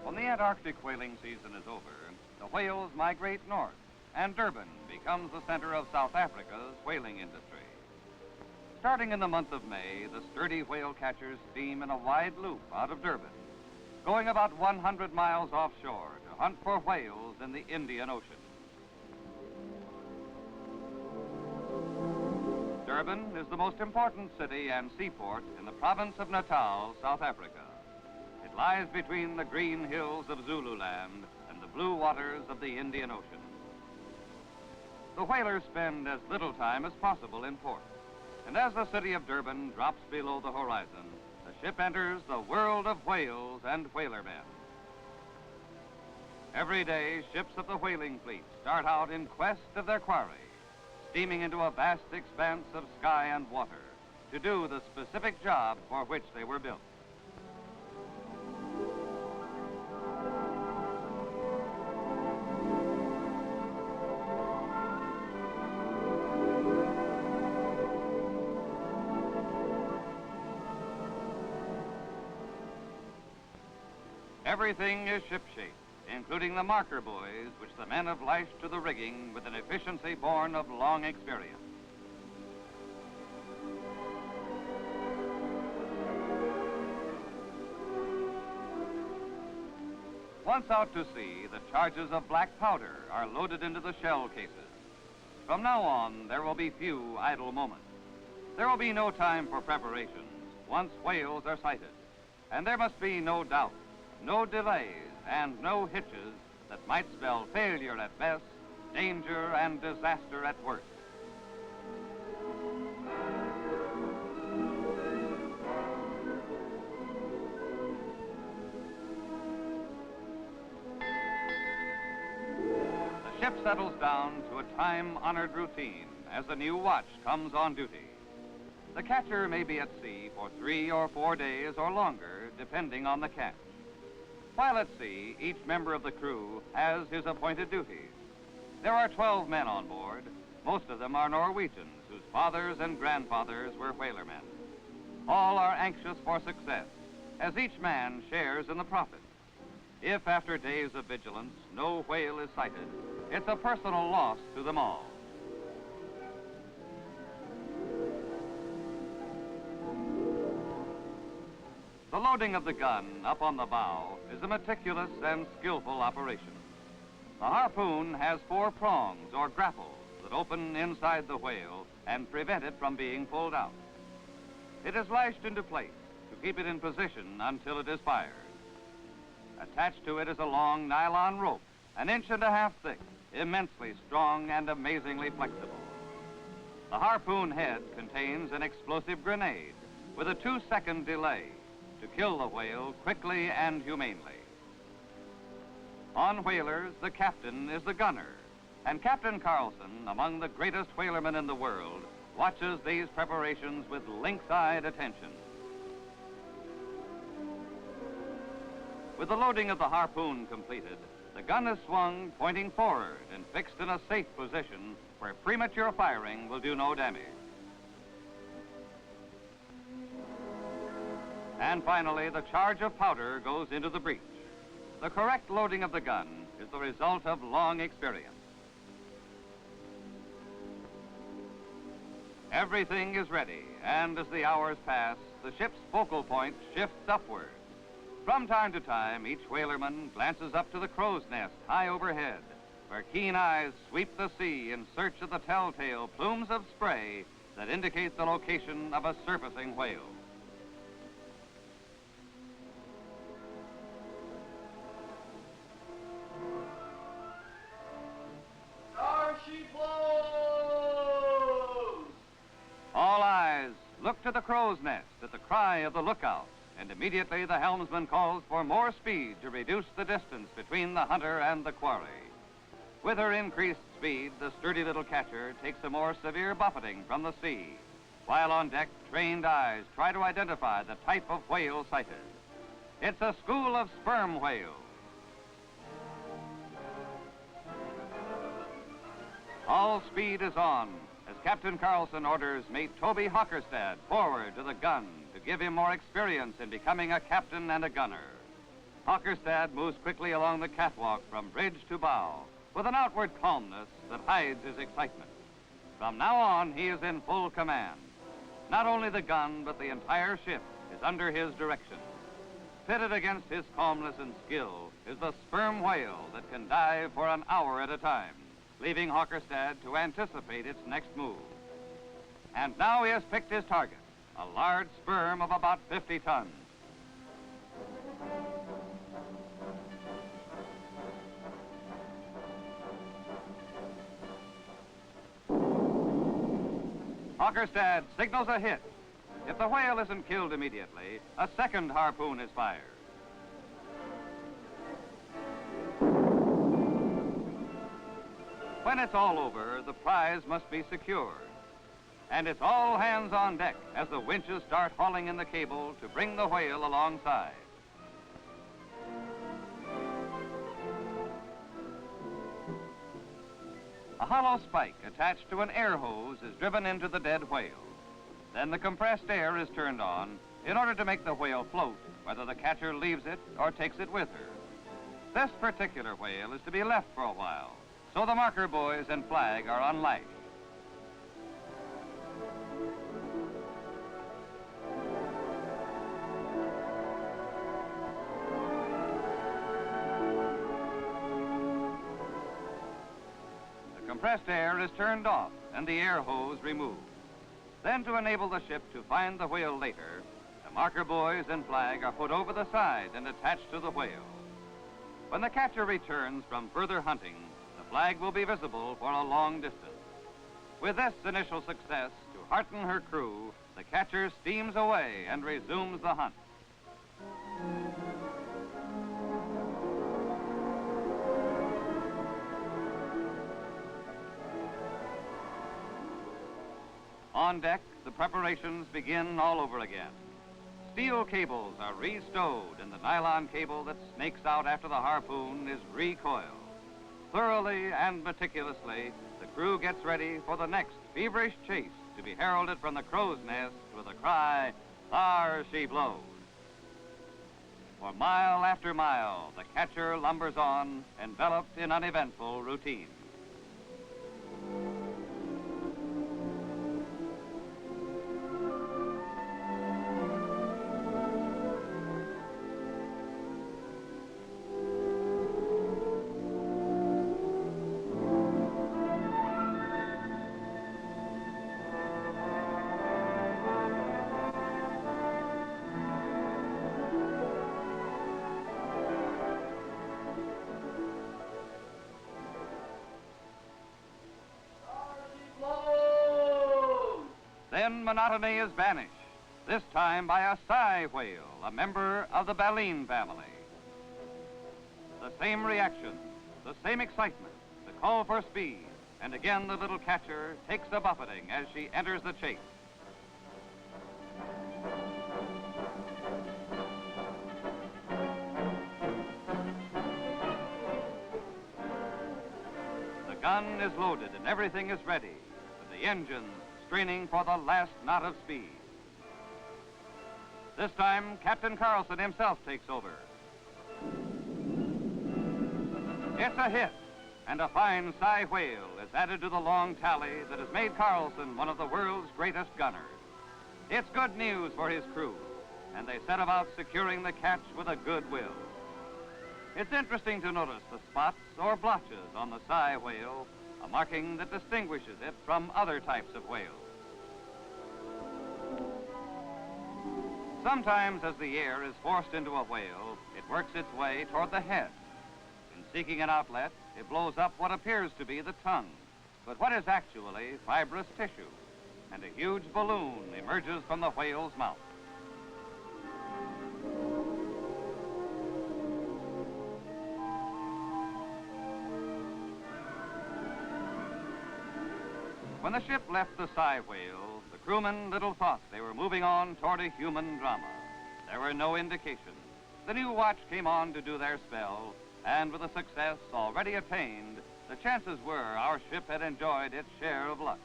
When the Antarctic whaling season is over, the whales migrate north, and Durban becomes the center of South Africa's whaling industry. Starting in the month of May, the sturdy whale catchers steam in a wide loop out of Durban, going about 100 miles offshore to hunt for whales in the Indian Ocean. Durban is the most important city and seaport in the province of Natal, South Africa. It lies between the green hills of Zululand and the blue waters of the Indian Ocean. The whalers spend as little time as possible in port, and as the city of Durban drops below the horizon, the ship enters the world of whales and whalermen. Every day, ships of the whaling fleet start out in quest of their quarry, steaming into a vast expanse of sky and water to do the specific job for which they were built. Everything is shipshape, including the marker buoys, which the men have lashed to the rigging with an efficiency born of long experience. Once out to sea, the charges of black powder are loaded into the shell cases. From now on, there will be few idle moments. There will be no time for preparations once whales are sighted, and there must be no doubt, no delays, and no hitches that might spell failure at best, danger and disaster at worst. The ship settles down to a time-honored routine as a new watch comes on duty. The catcher may be at sea for 3 or 4 days or longer, depending on the catch. While at sea, each member of the crew has his appointed duties. There are 12 men on board. Most of them are Norwegians whose fathers and grandfathers were whalermen. All are anxious for success, as each man shares in the profit. If after days of vigilance no whale is sighted, it's a personal loss to them all. The loading of the gun up on the bow is a meticulous and skillful operation. The harpoon has 4 prongs or grapples that open inside the whale and prevent it from being pulled out. It is lashed into place to keep it in position until it is fired. Attached to it is a long nylon rope, 1.5 inches thick, immensely strong and amazingly flexible. The harpoon head contains an explosive grenade with a 2-second delay to kill the whale quickly and humanely. On whalers, the captain is the gunner, and Captain Carlson, among the greatest whalermen in the world, watches these preparations with lynx-eyed attention. With the loading of the harpoon completed, the gun is swung, pointing forward and fixed in a safe position where premature firing will do no damage. And finally, the charge of powder goes into the breech. The correct loading of the gun is the result of long experience. Everything is ready, and as the hours pass, the ship's focal point shifts upward. From time to time, each whalerman glances up to the crow's nest high overhead, where keen eyes sweep the sea in search of the telltale plumes of spray that indicate the location of a surfacing whale. All eyes look to the crow's nest at the cry of the lookout and immediately the helmsman calls for more speed to reduce the distance between the hunter and the quarry. With her increased speed, the sturdy little catcher takes a more severe buffeting from the sea, while on deck, trained eyes try to identify the type of whale sighted. It's a school of sperm whales. All speed is on as Captain Carlson orders mate Toby Hockerstad forward to the gun to give him more experience in becoming a captain and a gunner. Hockerstad moves quickly along the catwalk from bridge to bow with an outward calmness that hides his excitement. From now on, he is in full command. Not only the gun, but the entire ship is under his direction. Pitted against his calmness and skill is the sperm whale that can dive for an hour at a time, leaving Hockerstad to anticipate its next move. And now he has picked his target, a large sperm of about 50 tons. Hockerstad signals a hit. If the whale isn't killed immediately, a second harpoon is fired. When it's all over, the prize must be secured. And it's all hands on deck as the winches start hauling in the cable to bring the whale alongside. A hollow spike attached to an air hose is driven into the dead whale. Then the compressed air is turned on in order to make the whale float, whether the catcher leaves it or takes it with her. This particular whale is to be left for a while, so the marker buoys and flag are unlashed. The compressed air is turned off and the air hose removed. Then, to enable the ship to find the whale later, the marker buoys and flag are put over the side and attached to the whale. When the catcher returns from further hunting, the flag will be visible for a long distance. With this initial success to hearten her crew, the catcher steams away and resumes the hunt. On deck, the preparations begin all over again. Steel cables are re-stowed and the nylon cable that snakes out after the harpoon is recoiled. Thoroughly and meticulously, the crew gets ready for the next feverish chase to be heralded from the crow's nest with a cry, "There she blows." For mile after mile, the catcher lumbers on, enveloped in uneventful routine. Then monotony is banished, this time by a sigh whale, a member of the baleen family. The same reaction, the same excitement, the call for speed, and again the little catcher takes a buffeting as she enters the chase. The gun is loaded and everything is ready, with the engines straining for the last knot of speed. This time, Captain Carlson himself takes over. It's a hit, and a fine sigh whale is added to the long tally that has made Carlson one of the world's greatest gunners. It's good news for his crew, and they set about securing the catch with a good will. It's interesting to notice the spots or blotches on the sigh whale, a marking that distinguishes it from other types of whales. Sometimes as the air is forced into a whale, it works its way toward the head. In seeking an outlet, it blows up what appears to be the tongue, but what is actually fibrous tissue, and a huge balloon emerges from the whale's mouth. When the ship left the Psy whale, the crewmen little thought they were moving on toward a human drama. There were no indications. The new watch came on to do their spell, and with the success already attained, the chances were our ship had enjoyed its share of luck.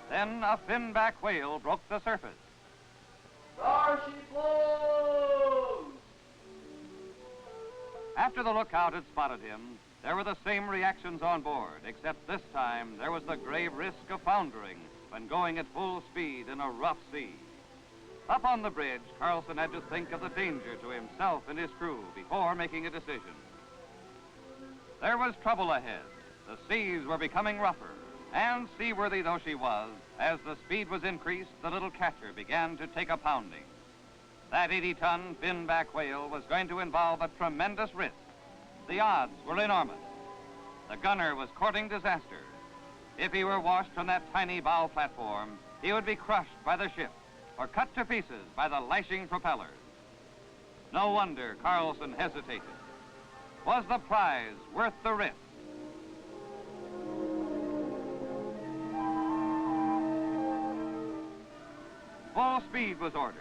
Then a finback whale broke the surface. There she flows! After the lookout had spotted him, there were the same reactions on board, except this time there was the grave risk of foundering when going at full speed in a rough sea. Up on the bridge, Carlson had to think of the danger to himself and his crew before making a decision. There was trouble ahead. The seas were becoming rougher, and seaworthy though she was, as the speed was increased, the little catcher began to take a pounding. That 80-ton finback whale was going to involve a tremendous risk. The odds were enormous. The gunner was courting disaster. If he were washed from that tiny bow platform, he would be crushed by the ship or cut to pieces by the lashing propellers. No wonder Carlson hesitated. Was the prize worth the risk? Full speed was ordered.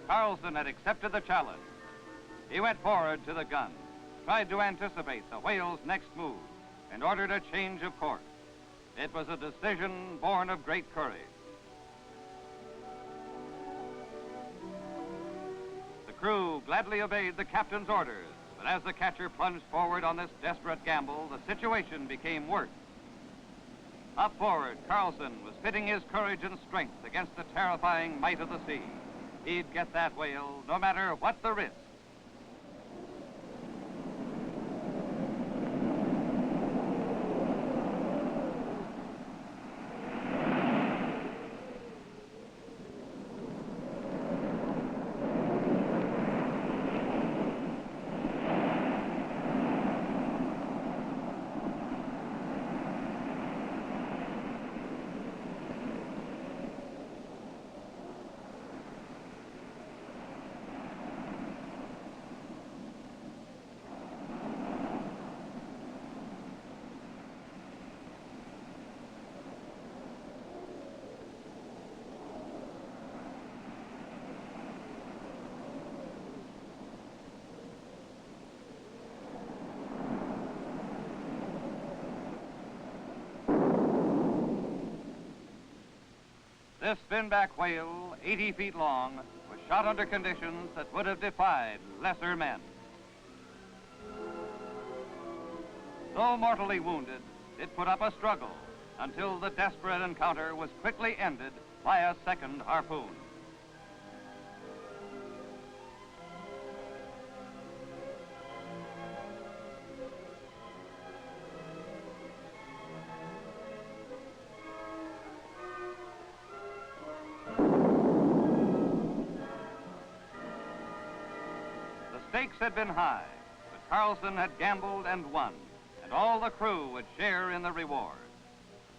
Carlson had accepted the challenge. He went forward to the gun, tried to anticipate the whale's next move, and ordered a change of course. It was a decision born of great courage. The crew gladly obeyed the captain's orders, but as the catcher plunged forward on this desperate gamble, the situation became worse. Up forward, Carlson was pitting his courage and strength against the terrifying might of the sea. He'd get that whale, no matter what the risk. This finback whale, 80 feet long, was shot under conditions that would have defied lesser men. Though mortally wounded, it put up a struggle until the desperate encounter was quickly ended by a second harpoon. The stakes had been high, but Carlson had gambled and won, and all the crew would share in the reward.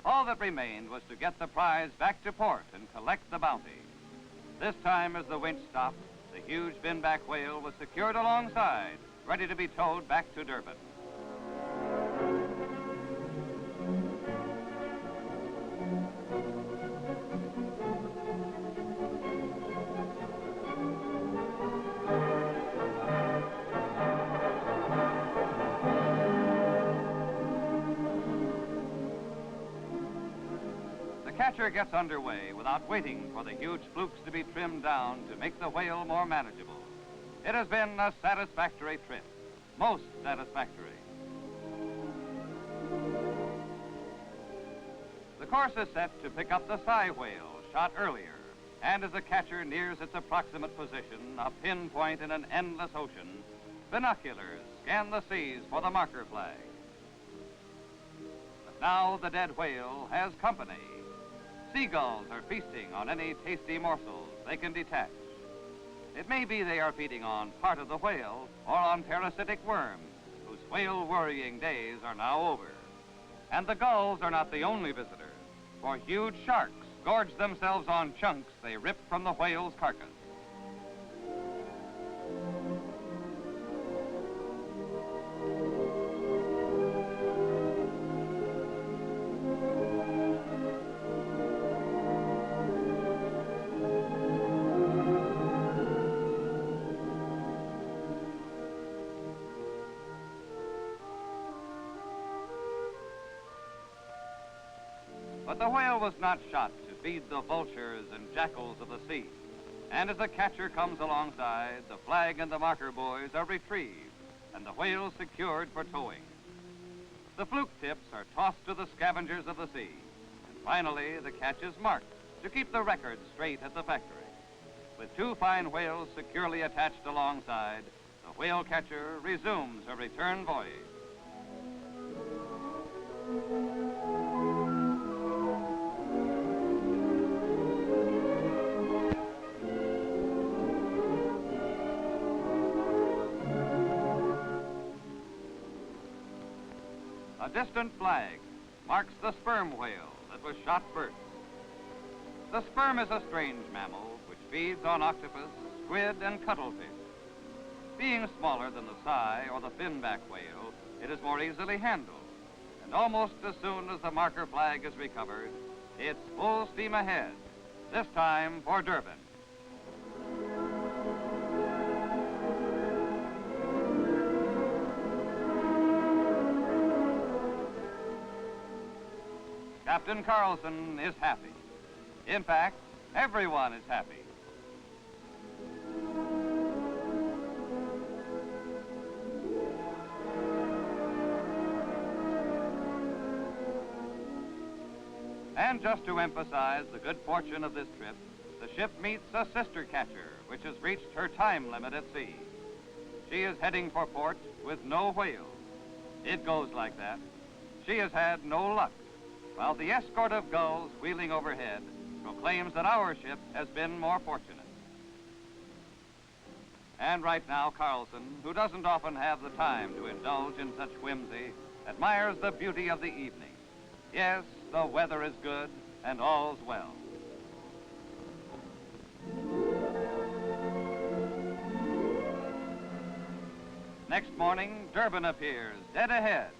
All that remained was to get the prize back to port and collect the bounty. This time, as the winch stopped, the huge finback whale was secured alongside, ready to be towed back to Durban. The catcher gets underway without waiting for the huge flukes to be trimmed down to make the whale more manageable. It has been a satisfactory trip, most satisfactory. The course is set to pick up the Psy whale shot earlier, and as the catcher nears its approximate position, a pinpoint in an endless ocean, binoculars scan the seas for the marker flag. But now the dead whale has company. Seagulls are feasting on any tasty morsels they can detach. It may be they are feeding on part of the whale or on parasitic worms, whose whale worrying days are now over. And the gulls are not the only visitors, for huge sharks gorge themselves on chunks they rip from the whale's carcass. But the whale was not shot to feed the vultures and jackals of the sea. And as the catcher comes alongside, the flag and the marker buoys are retrieved and the whale secured for towing. The fluke tips are tossed to the scavengers of the sea. And finally, the catch is marked to keep the record straight at the factory. With 2 fine whales securely attached alongside, the whale catcher resumes her return voyage. A distant flag marks the sperm whale that was shot first. The sperm is a strange mammal which feeds on octopus, squid, and cuttlefish. Being smaller than the sei or the finback whale, it is more easily handled. And almost as soon as the marker flag is recovered, it's full steam ahead, this time for Durban. Captain Carlson is happy. In fact, everyone is happy. And just to emphasize the good fortune of this trip, the ship meets a sister catcher, which has reached her time limit at sea. She is heading for port with no whales. It goes like that. She has had no luck, while the escort of gulls wheeling overhead proclaims that our ship has been more fortunate. And right now, Carlson, who doesn't often have the time to indulge in such whimsy, admires the beauty of the evening. Yes, the weather is good and all's well. Next morning, Durban appears dead ahead,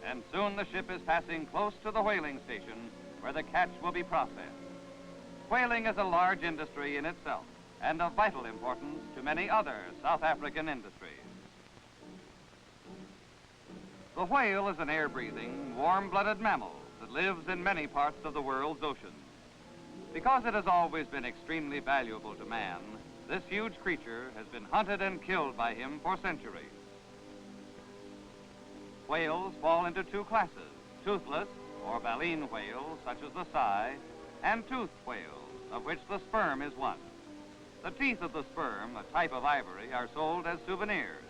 and soon the ship is passing close to the whaling station where the catch will be processed. Whaling is a large industry in itself and of vital importance to many other South African industries. The whale is an air-breathing, warm-blooded mammal that lives in many parts of the world's oceans. Because it has always been extremely valuable to man, this huge creature has been hunted and killed by him for centuries. Whales fall into 2 classes, toothless or baleen whales such as the sei, and toothed whales, of which the sperm is one. The teeth of the sperm, a type of ivory, are sold as souvenirs.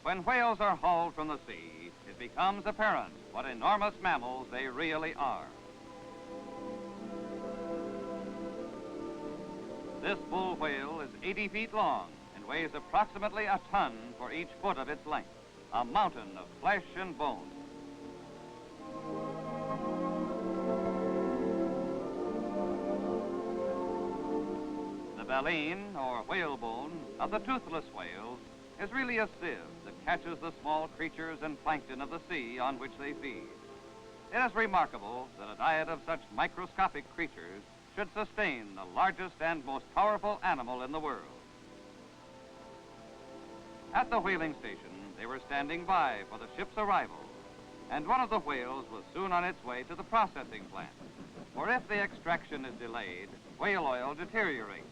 When whales are hauled from the sea, it becomes apparent what enormous mammals they really are. This bull whale is 80 feet long and weighs approximately a ton for each foot of its length, a mountain of flesh and bone. The baleen, or whalebone, of the toothless whales is really a sieve that catches the small creatures and plankton of the sea on which they feed. It is remarkable that a diet of such microscopic creatures should sustain the largest and most powerful animal in the world. At the whaling station, they were standing by for the ship's arrival, and one of the whales was soon on its way to the processing plant. For if the extraction is delayed, whale oil deteriorates.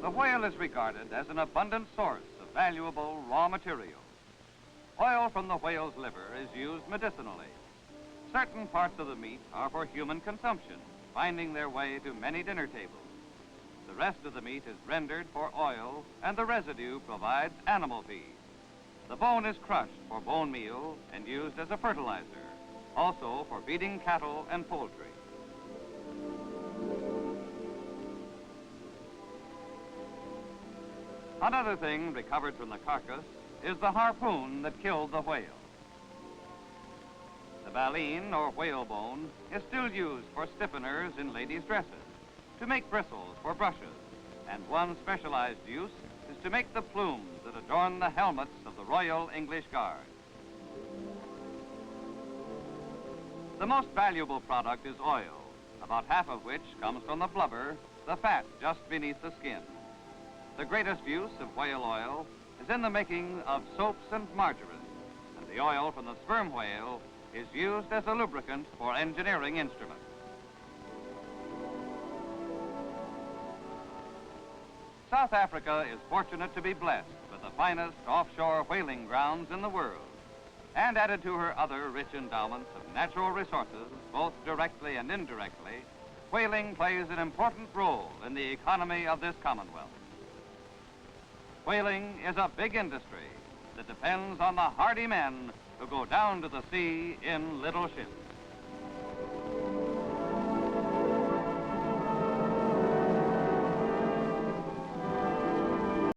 The whale is regarded as an abundant source of valuable raw material. Oil from the whale's liver is used medicinally. Certain parts of the meat are for human consumption, finding their way to many dinner tables. The rest of the meat is rendered for oil, and the residue provides animal feed. The bone is crushed for bone meal and used as a fertilizer, also for feeding cattle and poultry. Another thing recovered from the carcass is the harpoon that killed the whale. The baleen, or whalebone, is still used for stiffeners in ladies' dresses, to make bristles for brushes, and one specialized use is to make the plumes that adorn the helmets of the Royal English Guard. The most valuable product is oil, about half of which comes from the blubber, the fat just beneath the skin. The greatest use of whale oil is in the making of soaps and margarine, and the oil from the sperm whale is used as a lubricant for engineering instruments. South Africa is fortunate to be blessed with the finest offshore whaling grounds in the world. And added to her other rich endowments of natural resources, both directly and indirectly, whaling plays an important role in the economy of this Commonwealth. Whaling is a big industry that depends on the hardy men who go down to the sea in little ships.